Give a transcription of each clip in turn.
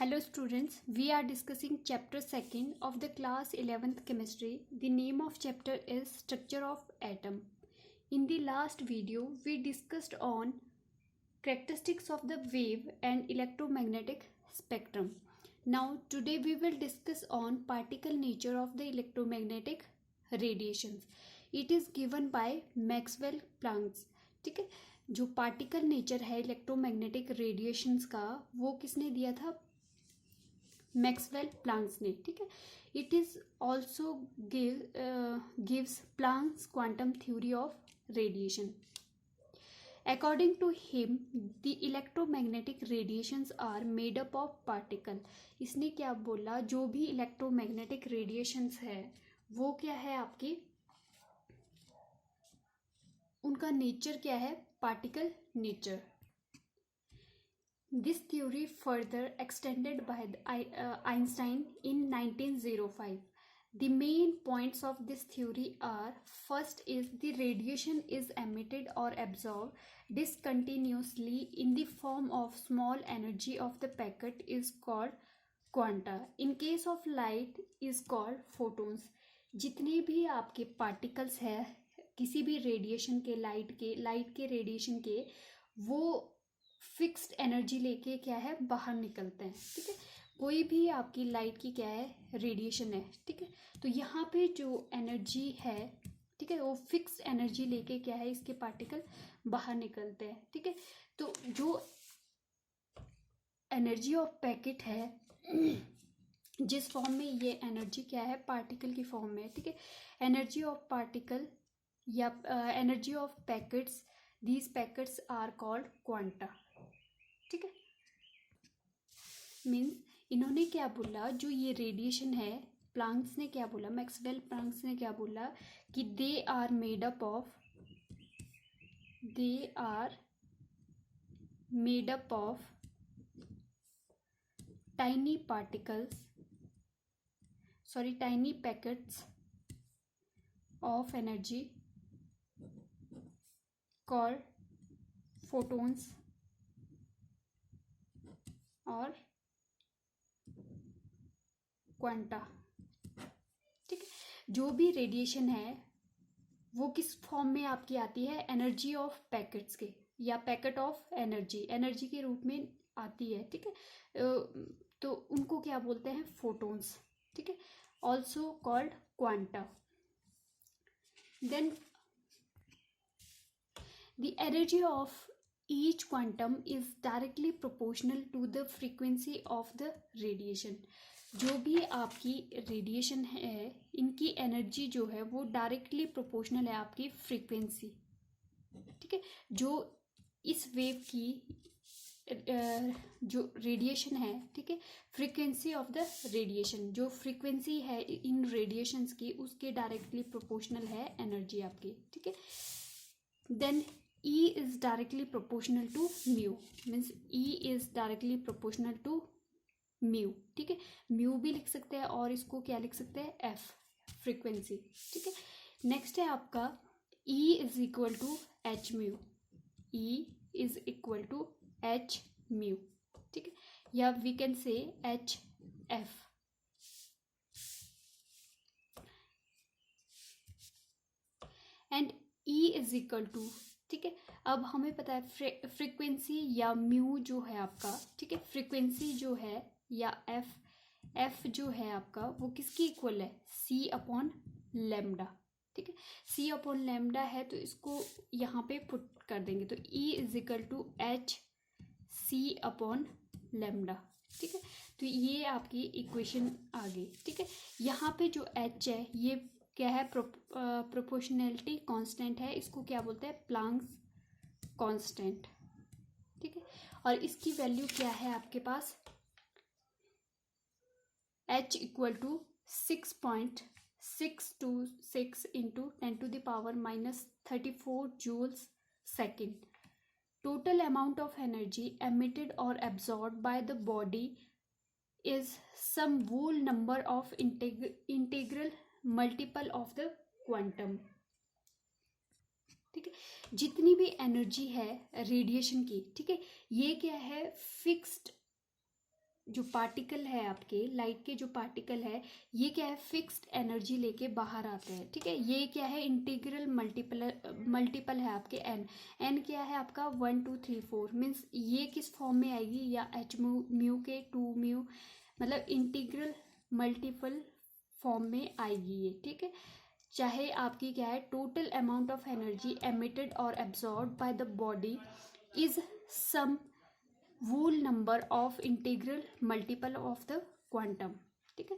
Hello students, we are discussing chapter 2nd of the class 11th chemistry. The name of chapter is structure of atom. In the last video, we discussed on characteristics of the wave and electromagnetic spectrum. Now today we will discuss on particle nature of the electromagnetic radiations. It is given by Maxwell Planck. ठीक है, जो particle nature है electromagnetic radiations का वो किसने दिया था? Maxwell Planck's ने. ठीक है, it is also gives Planck's quantum theory of radiation. According to him the electromagnetic radiations are made up of particle. इसने क्या बोला? जो भी इलेक्ट्रोमैग्नेटिक रेडिएशंस है वो क्या है आपकी, उनका नेचर क्या है? Particle nature. This theory further extended by Einstein in 1905. The main points of this theory are: first is the radiation is emitted or absorbed discontinuously in the form of small energy of the packet is called quanta. In case of light is called photons. जितने भी आपके particles है किसी भी radiation के, light के radiation के, वो फिक्स्ड एनर्जी लेके क्या है बाहर निकलते हैं. ठीक है, कोई भी आपकी लाइट की क्या है रेडिएशन है. ठीक है, तो यहाँ पे जो एनर्जी है, ठीक है, वो फिक्स्ड एनर्जी लेके क्या है इसके पार्टिकल बाहर निकलते हैं. ठीक है, तो जो एनर्जी ऑफ पैकेट है जिस फॉर्म में ये एनर्जी क्या है पार्टिकल की फॉर्म में. ठीक है, एनर्जी ऑफ पार्टिकल या energy of packets, these packets are called quanta. ठीक है, मीन्स इन्होंने क्या बोला, जो ये रेडिएशन है प्लांक्स ने क्या बोला, मैक्सवेल प्लांक्स ने क्या बोला कि they are made up of tiny packets of energy called photons और क्वांटा. ठीक है, जो भी रेडिएशन है वो किस फॉर्म में आपकी आती है? एनर्जी ऑफ पैकेट्स के या पैकेट ऑफ एनर्जी के रूप में आती है. ठीक है, तो उनको क्या बोलते हैं? फोटोन्स. ठीक है, also called quanta. Then the energy of each quantum is directly proportional to the frequency of the radiation. जो भी आपकी रेडिएशन है इनकी एनर्जी जो है वो डायरेक्टली प्रोपोर्शनल है आपकी फ्रीक्वेंसी. ठीक है, जो इस वेव की जो रेडिएशन है, ठीक है, फ्रीक्वेंसी ऑफ द रेडिएशन, जो फ्रीक्वेंसी है इन रेडिएशंस की उसके डायरेक्टली प्रोपोर्शनल है एनर्जी आपकी. ठीक है, then E is directly proportional to mu, means E is directly proportional to mu. ठीक है, mu भी लिख सकते हैं और इसको क्या लिख सकते हैं? F, frequency. ठीक है, नेक्स्ट है आपका E is equal to h mu. E is equal to h mu. ठीक है, या we can say h f. And E is equal to, ठीक है, अब हमें पता है फ्रीक्वेंसी या म्यू जो है आपका, ठीक है, फ्रीक्वेंसी जो है या एफ जो है आपका वो किसकी इक्वल है? सी अपॉन लेमडा. ठीक है, सी अपॉन लेमडा है तो इसको यहाँ पे पुट कर देंगे तो E is equal to H C upon lambda. ठीक है, तो ये आपकी इक्वेशन आ गई. ठीक है, यहाँ पे जो एच है ये क्या है? प्रोपोर्शनैलिटी कांस्टेंट है, इसको क्या बोलते हैं? Planck's constant. ठीक है, और इसकी वैल्यू क्या है आपके पास? h equal to 6.626 into 10⁻⁻34 joules second. Total amount of energy emitted और absorb by the body is sum whole number of integral multiple of the quantum. ठीक है, जितनी भी एनर्जी है रेडिएशन की, ठीक है, ये क्या है? फिक्स्ड जो पार्टिकल है आपके लाइट के जो पार्टिकल है ये क्या है फिक्स्ड एनर्जी लेके बाहर आते हैं, ठीक है। ये क्या है इंटीग्रल मल्टीपल है आपके एन क्या है आपका 1 2 3 4 मीन्स ये किस फॉर्म में आएगी या एच म्यू के 2 म्यू मतलब इंटीग्रल मल्टीपल फॉर्म में आएगी ये, ठीक है। चाहे आपकी क्या है total amount of energy emitted और absorb by the body is sum whole number of integral multiple of the quantum, ठीक है।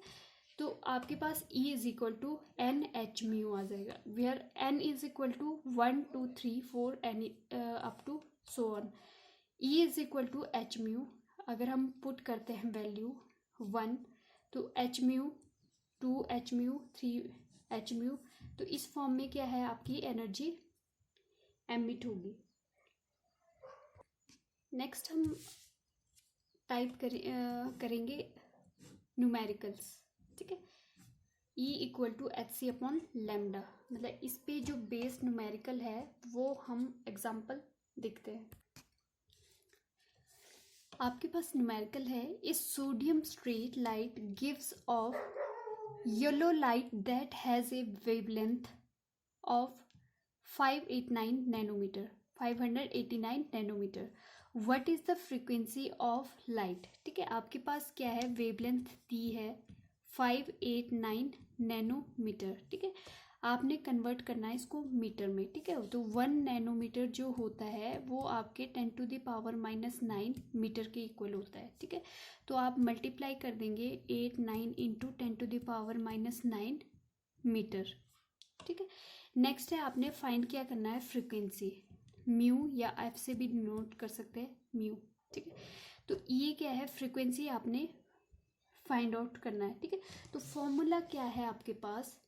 तो आपके पास E is equal to N H mu आ जाएगा, where N is equal to 1 2 3 4 N up to so on. E is equal to H mu, अगर हम put करते हैं वैल्यू 1 तो H mu 2 H mu 3 H mu, तो इस फॉर्म में क्या है आपकी एनर्जी एमिट होगी। नेक्स्ट हम टाइप करेंगे न्यूमेरिकल्स, ठीक है। E equal to H C upon lambda, मतलब इस पे जो बेस न्यूमेरिकल है वो हम एग्जांपल देखते हैं। आपके पास न्यूमेरिकल है इस sodium street light gives off yellow light that has a wavelength of 589 nanometre 589 nanometre. What is the frequency of light, ठीक है। आपके पास क्या है वेवलेंथ दी है 589 नैनोमीटर, ठीक है। आपने कन्वर्ट करना है इसको मीटर में, ठीक है। तो 1 नैनोमीटर जो होता है वो आपके 10⁻⁻9 मीटर के इक्वल होता है, ठीक है। तो आप मल्टीप्लाई कर देंगे 8 9 इंटू 10⁻⁹ मीटर, ठीक है। नेक्स्ट है आपने फाइंड क्या करना है फ्रीक्वेंसी, म्यू या एफ से भी नोट कर सकते हैं म्यू, ठीक है। तो ये क्या है फ्रीक्वेंसी आपने फाइंड आउट करना है, ठीक है। तो फॉर्मूला क्या है आपके पास,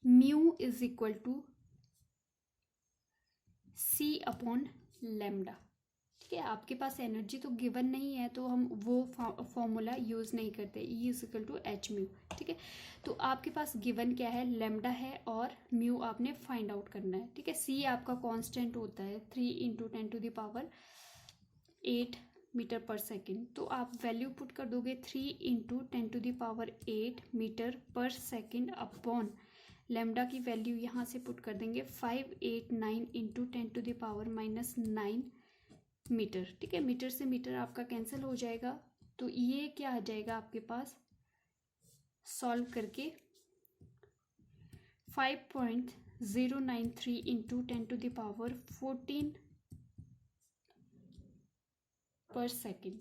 mu is equal to C upon lambda, ठीक है। आपके पास एनर्जी तो गिवन नहीं है तो हम वो फॉर्मूला यूज नहीं करते, E is equal to H mu, ठीक है। तो आपके पास गिवन क्या है लेमडा है और म्यू आपने फाइंड आउट करना है, ठीक है। सी आपका कांस्टेंट होता है 3 इंटू 10⁸ मीटर पर सेकेंड, तो आप वैल्यू पुट कर दोगे 3 into 10⁸ metre per second upon lambda की वैल्यू यहाँ से पुट कर देंगे 589 इंटू 10⁻⁹ मीटर, ठीक है। मीटर से मीटर आपका कैंसिल हो जाएगा, तो ये क्या आ जाएगा आपके पास सॉल्व करके 5.093 इंटू 10⁻14 पर सेकेंड,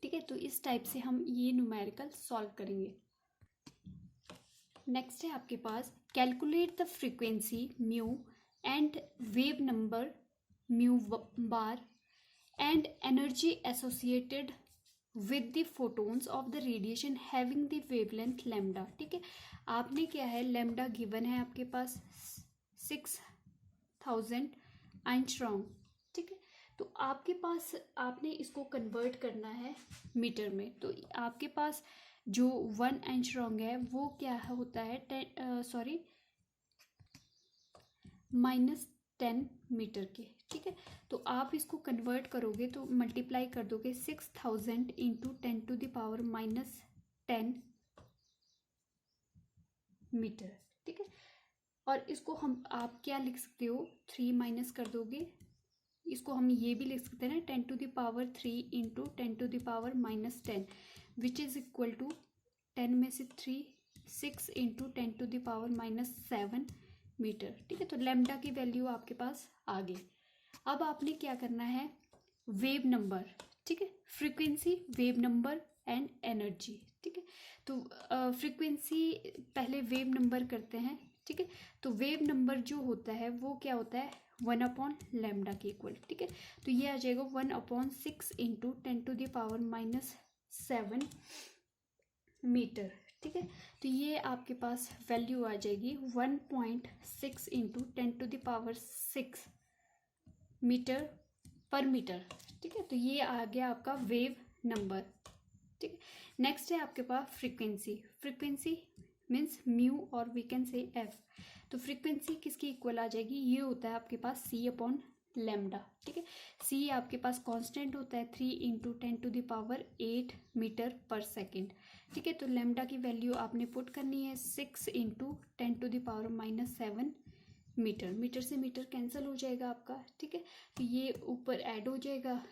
ठीक है। तो इस टाइप से हम ये न्यूमेरिकल सॉल्व करेंगे। नेक्स्ट है आपके पास calculate the frequency mu and wave number mu bar and energy associated with the photons of the radiation having the wavelength lambda, ठीक है। आपने क्या है लेमडा गिवन है आपके पास 6000 एंगस्ट्रॉम, ठीक है। तो आपके पास आपने इसको कन्वर्ट करना है मीटर में, तो आपके पास जो 1 एंगस्ट्रॉम है वो क्या होता है -10 मीटर के, ठीक है। तो आप इसको कन्वर्ट करोगे तो मल्टीप्लाई कर दोगे 6000 इंटू 10⁻⁻10 मीटर, ठीक है। और इसको हम आप क्या लिख सकते हो 3 माइनस कर दोगे, इसको हम ये भी लिख सकते हैं ना 10⁻³ into 10⁻⁻10 which is equal to 10 में से 3 6 इंटू 10⁻⁻7 मीटर, ठीक है। तो लेमडा की वैल्यू आपके पास आ गई। अब आपने क्या करना है वेव नंबर, ठीक है, frequency wave number and energy, ठीक है। तो फ्रीक्वेंसी पहले वेव नंबर करते हैं, ठीक है। तो वेव नंबर जो होता है वो क्या होता है 1/λ के इक्वल, ठीक है। तो ये आ जाएगा 1/6 इंटू 10⁻⁻7 मीटर, ठीक है। तो ये आपके पास वैल्यू आ जाएगी 1.6 इंटू 10⁻6 मीटर पर मीटर, ठीक है। तो ये आ गया आपका वेव नंबर, ठीक है। नेक्स्ट है आपके पास फ्रीक्वेंसी मीन्स म्यू और वी कैन से एफ। तो फ्रीक्वेंसी किसकी इक्वल आ जाएगी, ये होता है आपके पास सी अपॉन लेमडा, ठीक है। सी आपके पास कांस्टेंट होता है 3 इंटू 10⁸ मीटर पर सेकेंड, ठीक है। तो लेमडा की वैल्यू आपने पुट करनी है 6 इंटू 10⁻⁻7 मीटर। मीटर से मीटर कैंसिल हो जाएगा आपका, ठीक है। तो ये ऊपर ऐड हो जाएगा,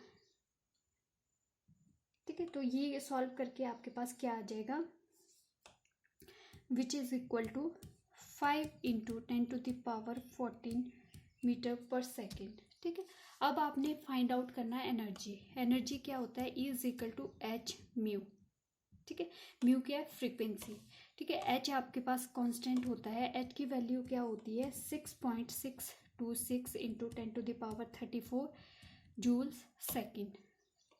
ठीक है। तो ये सॉल्व करके आपके पास क्या आ जाएगा, which is equal to 5 into 10⁻14 metre per second, ठीक है। अब आपने फाइंड आउट करना है एनर्जी। एनर्जी क्या होता है, E is equal to H mu, ठीक है। म्यू क्या है, फ्रीक्वेंसी, ठीक है। एच आपके पास कांस्टेंट होता है, एच की वैल्यू क्या होती है 6.626 इंटू 10⁻34 जूल्स सेकेंड,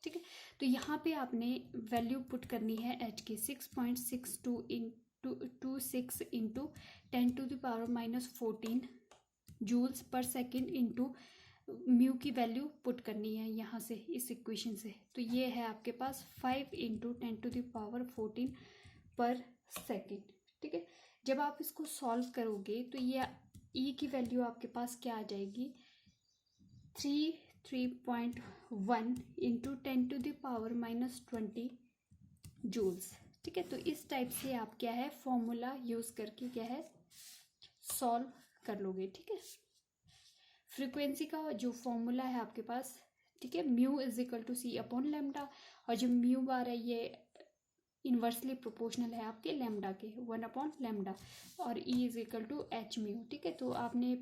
ठीक है। तो यहाँ पे आपने वैल्यू पुट करनी है एच की 6.6226 into 10⁻⁻14 joules per second into mu की वैल्यू पुट करनी है यहाँ से, इस इक्वेशन से। तो ये है आपके पास 5 इंटू 10⁻14 पर सेकेंड, ठीक है। जब आप इसको सॉल्व करोगे तो ये ई की वैल्यू आपके पास क्या आ जाएगी 3.1 इंटू 10⁻⁻20 जूल्स, ठीक है। तो इस टाइप से आप क्या है फॉर्मूला यूज करके क्या है सॉल्व कर लोगे, ठीक है। फ्रीक्वेंसी का जो फॉर्मूला है आपके पास, ठीक है, mu is equal to C upon lambda, और जो म्यू बार है ये इन्वर्सली प्रोपोर्शनल है आपके लेमडा के 1 अपॉन लेमडा, और E is equal to H mu, ठीक है। तो आपने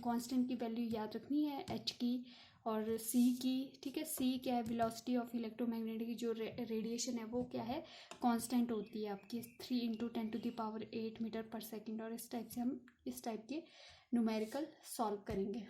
कांस्टेंट की वैल्यू याद रखनी है एच की और सी की, ठीक है। सी क्या है, वेलोसिटी ऑफ इलेक्ट्रोमैग्नेटिक जो रेडिएशन है वो क्या है कांस्टेंट होती है आपकी 3 इंटू 10⁸ मीटर पर सेकेंड। और इस टाइप से हम इस टाइप के न्यूमेरिकल सॉल्व करेंगे।